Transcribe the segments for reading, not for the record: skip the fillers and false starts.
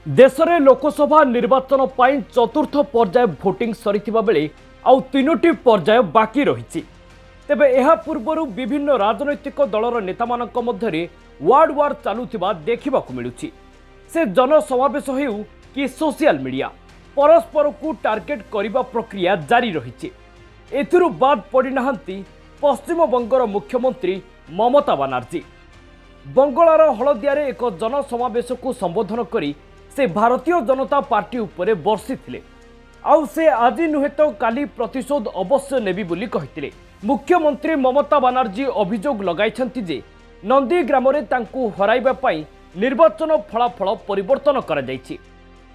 देशरे लोकसभा निर्वाचन पाई चतुर्थ पर्याय भोटिंग सरीथिबा बेले आउ तीनोटी पर्याय बाकी रही। तेबे एहा पूर्वरु विभिन्न राजनैतिक दलर नेता मानक मध्यरे वार्ड वार चालुथिबा देखिबाकु मिलुछि। से जनसमावेश हेउ कि सोशल मीडिया परस्पर को टार्गेट करिबा प्रक्रिया जारी रही। एथिरु बाद पड़िनाहांती पश्चिम बंगर मुख्यमंत्री ममता बनर्जी। बंगलार हलदियारे एक जनसमावेश को संबोधन करी से भारतीय जनता पार्टी उपरे बर्षिथिले। आउ से आज नुहे तो काली प्रतिशोध अवश्य नेबी बोली कहिथिले। मुख्यमंत्री ममता बनर्जी अभियोग लगाइछन्ति जे नंदीग्राम रे तांकु हराइबा पई निर्वाचन फलाफल परिवर्तन करा जायछि।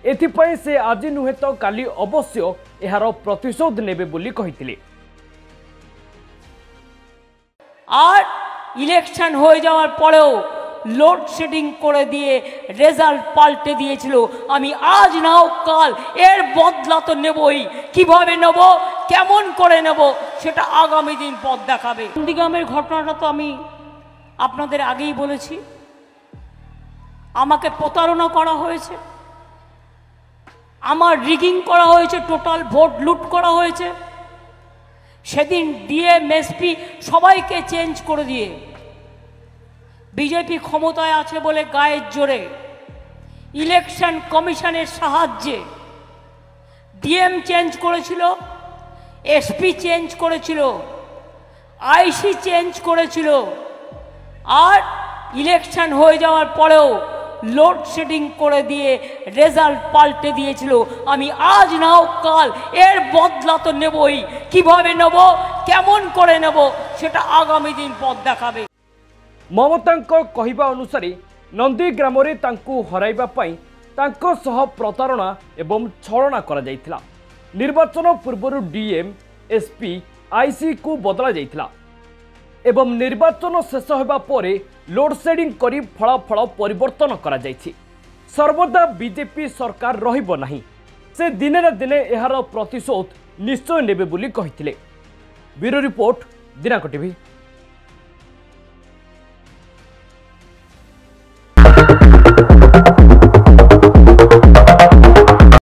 एथिपई से आज नुहे तो काली अवश्य एहार प्रतिशोध नेबे बोली कहिथिले। আর ইলেকশন হয়ে যাওয়ার পরেও লোডশেডিং করে দিয়ে রেজাল্ট পাল্টে দিয়েছিল। আমি আজ নাও কাল এর বদলা তো নেবই। কিভাবে নেব, কেমন করে নেব, সেটা আগামী দিন পথ দেখাবে। নন্দীগ্রামের ঘটনাটা তো আমি আপনাদের আগেই বলেছি। আমাকে প্রতারণা করা হয়েছে, আমার রিগিং করা হয়েছে, টোটাল ভোট লুট করা হয়েছে। সেদিন ডিএম এসপি সবাইকে চেঞ্জ করে দিয়ে বিজেপি ক্ষমতায় আছে বলে গায়ের জোরে ইলেকশন কমিশনের সাহায্যে ডিএম চেঞ্জ করেছিল, এসপি চেঞ্জ করেছিল, আইসি চেঞ্জ করেছিল। আর ইলেকশন হয়ে যাওয়ার পরেও লোডশেডিং করে দিয়ে রেজাল্ট পাল্টে দিয়েছিল। আমি আজ নাও কাল এর বদলা তো নেবই। কিভাবে নেব, কেমন করে নেব, সেটা আগামী দিন পথ দেখাবে। ममतांक कहिबा अनुसारे नंदीग्राम रे तांकु हराइबा पई तांको सह प्रतारणा एवं छलना करा जायथिला। निर्वाचन पूर्वरु डीएम एसपी आईसी को बदला जायथिला एवं निर्वाचन शेष होबा परे लोडशेडिंग करी फलाफल परिवर्तन करा जायछि। सर्वदा बीजेपी सरकार रहिबो नाही। से दिने ना दिने एहार प्रतिशोध निश्चय नेबे बोली कहिथिले। ब्यूरो रिपोर्ट दिनाक टीवी।